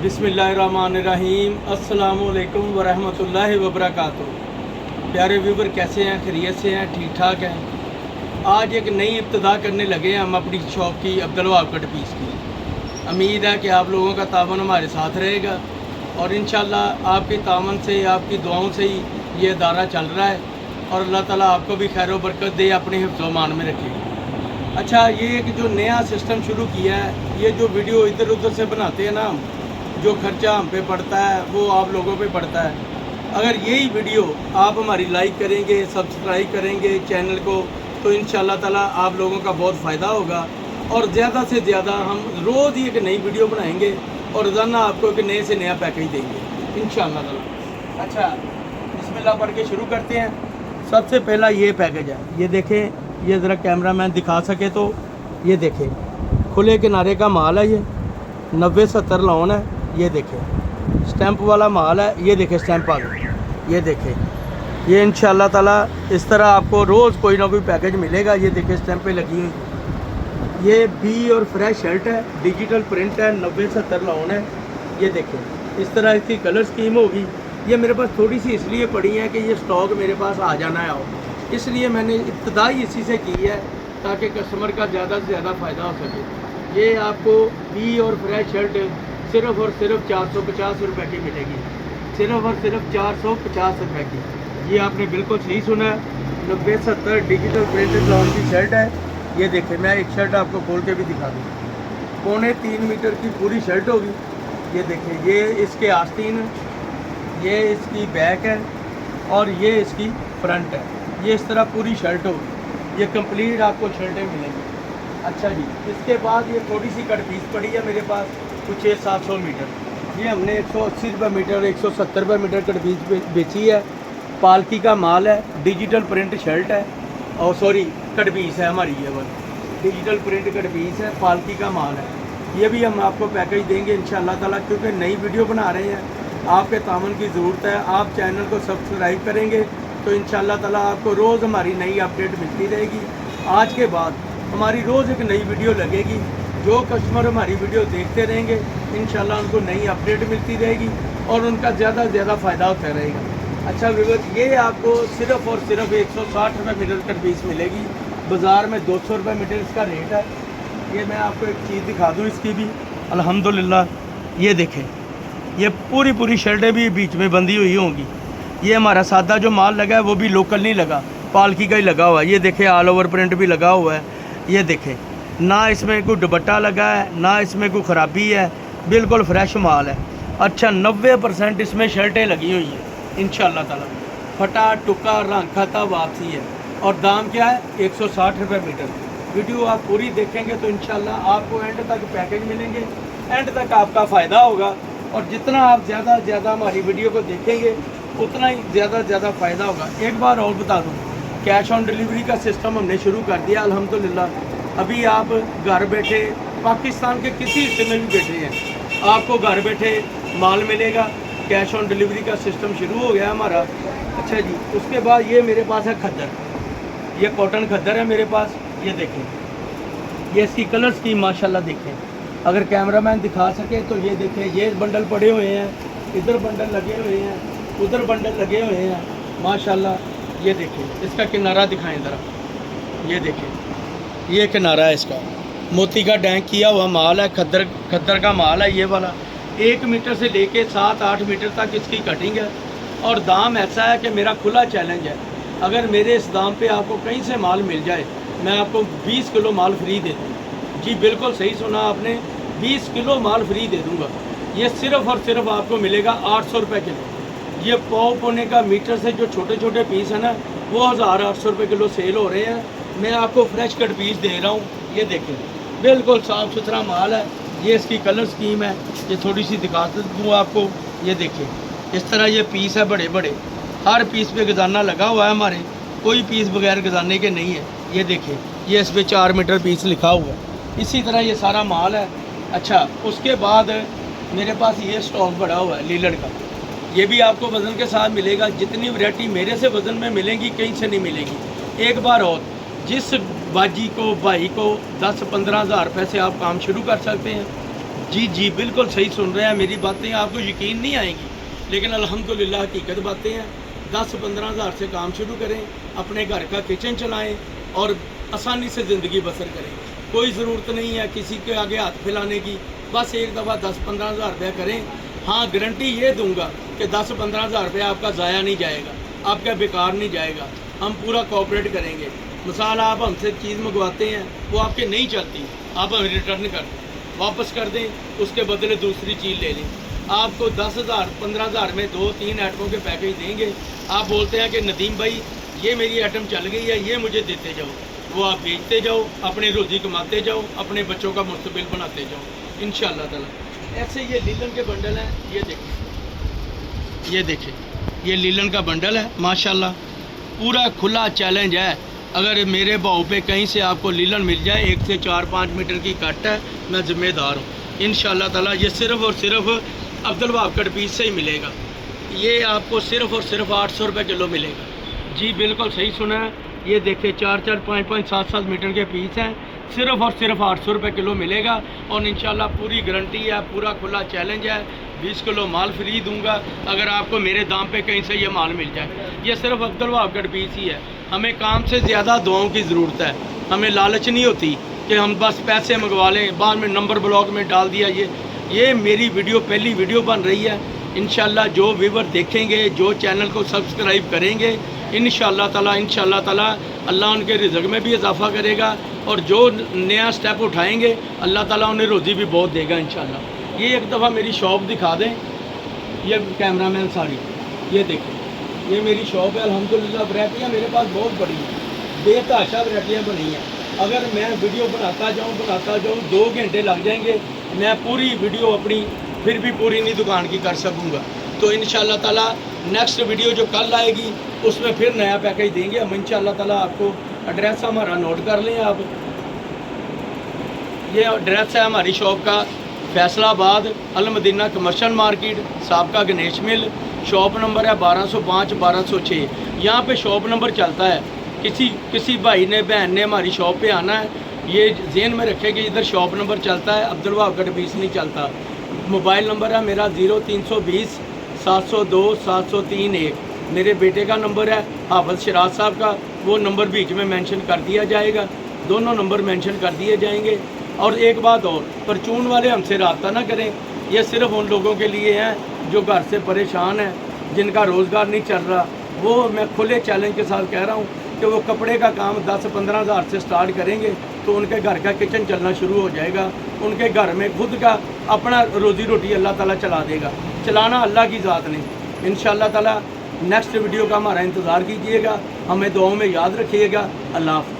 बिस्मिल्लाहिर्रहमानिर्रहीम। अस्सलामुअलैकुम वरहमतुल्लाहि वबरकातुहू। प्यारे व्यूवर, कैसे हैं? खैरियत से हैं? ठीक ठाक हैं? आज एक नई इब्तिदा करने लगे हैं हम अपनी शॉप की, अब्दुल वहाब कट पीस की। उम्मीद है कि आप लोगों का तावन हमारे साथ रहेगा और इंशाअल्लाह आपकी तावन से, आपकी दुआओं से ही ये इदारा चल रहा है और अल्लाह ताला आपको भी खैर व बरकत दे, अपने हिफ्ज़-ओ-मान में रखे। अच्छा, ये एक जो नया सिस्टम शुरू किया है, ये जो वीडियो इधर उधर से बनाते हैं ना हम, जो खर्चा हम पे पड़ता है वो आप लोगों पे पड़ता है। अगर यही वीडियो आप हमारी लाइक करेंगे, सब्सक्राइब करेंगे चैनल को, तो इंशाअल्लाह ताला आप लोगों का बहुत फ़ायदा होगा और ज़्यादा से ज़्यादा हम रोज़ ही एक नई वीडियो बनाएंगे और रोज़ाना आपको एक नए से नया पैकेज देंगे इंशाअल्लाह ताला। अच्छा, बिस्मिल्लाह पढ़ के शुरू करते हैं। सबसे पहला ये पैकेज है, ये देखें, ये ज़रा कैमरा मैन दिखा सके तो ये देखें, खुले किनारे का माल है, ये 90-70 लॉन है। ये देखें स्टैंप वाला माल है, ये देखें स्टैंप आ गया, ये देखें। ये इंशाअल्लाह ताला इस तरह आपको रोज़ कोई ना कोई पैकेज मिलेगा। ये देखें स्टैंप पे लगी हुई, ये बी और फ्रेश शर्ट है, डिजिटल प्रिंट है, 90-70 लॉन है। ये देखें इस तरह इसकी कलर स्कीम होगी। ये मेरे पास थोड़ी सी इसलिए पड़ी है कि ये स्टॉक मेरे पास आ जाना है, और इसलिए मैंने इब्तिदाई इसी से की है ताकि कस्टमर का ज़्यादा से ज़्यादा फ़ायदा हो सके। ये आपको बी और फ्रेश शर्ट सिर्फ़ और सिर्फ 450 रुपये की मिलेगी, सिर्फ़ और सिर्फ 450 रुपये की। ये आपने बिल्कुल सही सुना है, 90-70 डिजिटल प्रिंटेड लॉन की शर्ट है। ये देखें, मैं एक शर्ट आपको खोल के भी दिखा दूँ। 3.25 मीटर की पूरी शर्ट होगी। ये देखें, ये इसके आस्तीन है, ये इसकी बैक है और ये इसकी फ्रंट है। ये इस तरह पूरी शर्ट होगी। ये कंप्लीट आपको शर्टें मिलेंगी। अच्छा जी, इसके बाद ये थोड़ी सी कट पीस पड़ी है मेरे पास, कुछ 600-700 मीटर। ये हमने 180 रुपये मीटर, 170 रुपये मीटर कट पीस बेची है। पालकी का माल है, डिजिटल प्रिंट शर्ट है, और सॉरी कट पीस है हमारी, ये वाली डिजिटल प्रिंट कट पीस है, पालकी का माल है। ये भी हम आपको पैकेज देंगे इंशाअल्लाह ताला, क्योंकि नई वीडियो बना रहे हैं, आपके तामन की ज़रूरत है। आप चैनल को सब्सक्राइब करेंगे तो इंशाअल्लाह ताला आपको रोज़ हमारी नई अपडेट मिलती रहेगी। आज के बाद हमारी रोज़ एक नई वीडियो लगेगी। जो कस्टमर हमारी वीडियो देखते रहेंगे इंशाअल्लाह उनको नई अपडेट मिलती रहेगी और उनका ज़्यादा से ज़्यादा फ़ायदा होता रहेगा। अच्छा व्यूअर्स, ये आपको सिर्फ़ और सिर्फ 160 रुपये मीटर कट पीस मिलेगी। बाज़ार में 200 रुपये मीटर इसका रेट है। ये मैं आपको एक चीज़ दिखा दूँ इसकी भी, अल्हम्दुलिल्लाह। ये देखें, ये पूरी शर्टें भी बीच में बंधी हुई होंगी। ये हमारा सादा जो माल लगा है वो भी लोकल नहीं लगा, पालकी का ही लगा हुआ है। ये देखें, ऑल ओवर प्रिंट भी लगा हुआ है। ये देखें, ना इसमें कोई दुपट्टा लगा है, ना इसमें कोई ख़राबी है, बिल्कुल फ्रेश माल है। अच्छा, 90% इसमें शर्टें लगी हुई हैं इंशाअल्लाह ताला। फटा टुका रंग खाता वापसी है और दाम क्या है? 160 रुपये मीटर। वीडियो आप पूरी देखेंगे तो इंशाअल्लाह आपको एंड तक पैकेज मिलेंगे, एंड तक आपका फ़ायदा होगा। और जितना आप ज़्यादा से ज़्यादा हमारी वीडियो को देखेंगे उतना ही ज़्यादा फ़ायदा होगा। एक बार और बता दूँ, कैश ऑन डिलीवरी का सिस्टम हमने शुरू कर दिया अल्हम्दुलिल्लाह। अभी आप घर बैठे पाकिस्तान के किसी हिस्से में भी बैठे हैं, आपको घर बैठे माल मिलेगा। कैश ऑन डिलीवरी का सिस्टम शुरू हो गया हमारा। अच्छा जी, उसके बाद ये मेरे पास है खद्दर, ये कॉटन खद्दर है मेरे पास। ये देखें, ये इसकी कलर स्कीम माशाल्लाह देखें, अगर कैमरामैन दिखा सके तो ये देखें। ये बंडल पड़े हुए हैं, इधर बंडल लगे हुए हैं, उधर बंडल लगे हुए हैं माशाल्लाह। ये देखें, इसका किनारा दिखाएं ज़रा। ये देखें, ये किनारा है इसका, मोती का डैंक किया हुआ माल है, खद्दर का माल है। ये वाला 1 मीटर से लेके 7-8 मीटर तक इसकी कटिंग है। और दाम ऐसा है कि मेरा खुला चैलेंज है, अगर मेरे इस दाम पे आपको कहीं से माल मिल जाए, मैं आपको 20 किलो माल फ्री दे दूँ। जी बिल्कुल सही सुना आपने, 20 किलो माल फ्री दे दूँगा। ये सिर्फ़ और सिर्फ आपको मिलेगा 800 रुपये किलो। ये पौने का मीटर से जो छोटे छोटे पीस है ना, वो 1800 रुपये किलो सेल हो रहे हैं। मैं आपको फ्रेश कट पीस दे रहा हूँ। ये देखें, बिल्कुल साफ़ सुथरा माल है। ये इसकी कलर स्कीम है, ये थोड़ी सी दिखा दूँ आपको। ये देखें, इस तरह ये पीस है, बड़े बड़े, हर पीस पे गजाना लगा हुआ है हमारे, कोई पीस बगैर गजाने के नहीं है। ये देखें, ये इस पर 4 मीटर पीस लिखा हुआ है। इसी तरह ये सारा माल है। अच्छा, उसके बाद मेरे पास ये स्टॉक बड़ा हुआ है लीलड़ का, ये भी आपको वज़न के साथ मिलेगा। जितनी वैरायटी मेरे से वज़न में मिलेगी कहीं से नहीं मिलेगी। एक बार और, जिस बाजी को भाई को 10-15 हज़ार रुपये से आप काम शुरू कर सकते हैं, जी बिल्कुल सही सुन रहे हैं, मेरी बातें आपको यकीन नहीं आएंगी, लेकिन अल्हम्दुलिल्लाह हकीकत बातें हैं। 10-15 हज़ार से काम शुरू करें, अपने घर का किचन चलाएं और आसानी से ज़िंदगी बसर करें। कोई ज़रूरत नहीं है किसी के आगे हाथ फैलाने की, बस एक दफ़ा 10-15 हज़ार रुपया करें। हाँ, गारंटी ये दूंगा कि 10-15 हज़ार रुपया आपका ज़ाया नहीं जाएगा, आपका बेकार नहीं जाएगा। हम पूरा कोऑपरेट करेंगे। मिसाल, आप हमसे चीज़ मंगवाते हैं, वो आपके नहीं चलती, आप हमें रिटर्न कर दें, वापस कर दें, उसके बदले दूसरी चीज़ ले लें। आपको 10,000 15,000 में 2-3 आइटमों के पैकेज देंगे। आप बोलते हैं कि नदीम भाई ये मेरी आइटम चल गई है, ये मुझे देते जाओ, वो आप बेचते जाओ, अपनी रोज़ी कमाते जाओ, अपने बच्चों का मुस्तकबिल बनाते जाओ इंशाअल्लाह ताला। ऐसे ये लीलन के बंडल हैं, ये देखें, ये देखें, ये लीलन का बंडल है माशाल्लाह। पूरा खुला चैलेंज है, अगर मेरे भाव पे कहीं से आपको लीलन मिल जाए 1 से 4-5 मीटर की कट है, मैं ज़िम्मेदार हूँ इंशाअल्लाह ताला। ये सिर्फ़ और सिर्फ अब्दुल वहाब कट पीस से ही मिलेगा। ये आपको सिर्फ़ और सिर्फ 800 रुपये किलो मिलेगा। जी बिल्कुल सही सुना है, ये देखिए 4-4, 5-5, 7-7 मीटर के पीस हैं, सिर्फ़ और सिर्फ 800 रुपये किलो मिलेगा। और इंशाल्लाह पूरी गारंटी है, पूरा खुला चैलेंज है। 20 किलो माल फ्री दूंगा अगर आपको मेरे दाम पे कहीं से ये माल मिल जाए। ये सिर्फ अब्दुल वहाब कट पीस ही है। हमें काम से ज़्यादा दुआओं की ज़रूरत है, हमें लालच नहीं होती कि हम बस पैसे मंगवा लें, बाद में नंबर ब्लॉक में डाल दिया। ये मेरी वीडियो पहली वीडियो बन रही है। इंशाल्लाह जो व्यूवर देखेंगे, जो चैनल को सब्सक्राइब करेंगे, इंशाल्लाह ताला अल्लाह उनके रिज़्क़ में भी इजाफ़ा करेगा, और जो नया स्टेप उठाएंगे अल्लाह ताला उन्हें रोज़ी भी बहुत देगा इंशाल्लाह। ये एक दफ़ा मेरी शॉप दिखा दें, ये कैमरामैन साड़ी, ये देखें, ये मेरी शॉप है। अल्हम्दुलिल्लाह वैरायटियाँ मेरे पास बहुत बड़ी हैं, बेतहाशा वैरायटियाँ बनी हैं। अगर मैं वीडियो बनाता जाऊँ 2 घंटे लग जाएंगे, मैं पूरी वीडियो अपनी फिर भी पूरी नहीं दुकान की कर सकूँगा। तो इंशाअल्लाह ताला नेक्स्ट वीडियो जो कल आएगी उसमें फिर नया पैकेज देंगे हम इंशाअल्लाह ताला। आपको एड्रेस हमारा नोट कर लें आप, ये एड्रेस है हमारी शॉप का, फैसलाबाद अल मदीना कमर्शियल मार्केट, साबका गणेश मिल। शॉप नंबर है 1205-1206। यहाँ पे शॉप नंबर चलता है, किसी भाई ने बहन ने हमारी शॉप पे आना है, ये ज़हन में रखें कि इधर शॉप नंबर चलता है, अब्दुल वहाब कट पीस नहीं चलता। मोबाइल नंबर है मेरा 0320 702 703 मेरे बेटे का नंबर है, हाफिज़ शराज साहब का, वो नंबर बीच में मेंशन कर दिया जाएगा, दोनों नंबर मेंशन कर दिए जाएंगे। और एक बात और, परचून वाले हमसे रब्ता ना करें, ये सिर्फ उन लोगों के लिए हैं जो घर से परेशान हैं, जिनका रोज़गार नहीं चल रहा। वो मैं खुले चैलेंज के साथ कह रहा हूँ कि वो कपड़े का काम 10-15 हज़ार से स्टार्ट करेंगे तो उनके घर का किचन चलना शुरू हो जाएगा, उनके घर में खुद का अपना रोज़ी रोटी अल्लाह ताला चला देगा। चलाना अल्लाह की ज़ात ने। इंशाअल्लाह ताला नेक्स्ट वीडियो का हमारा इंतज़ार कीजिएगा, हमें दुआओं में याद रखिएगा। अल्लाह हाफ़िज़।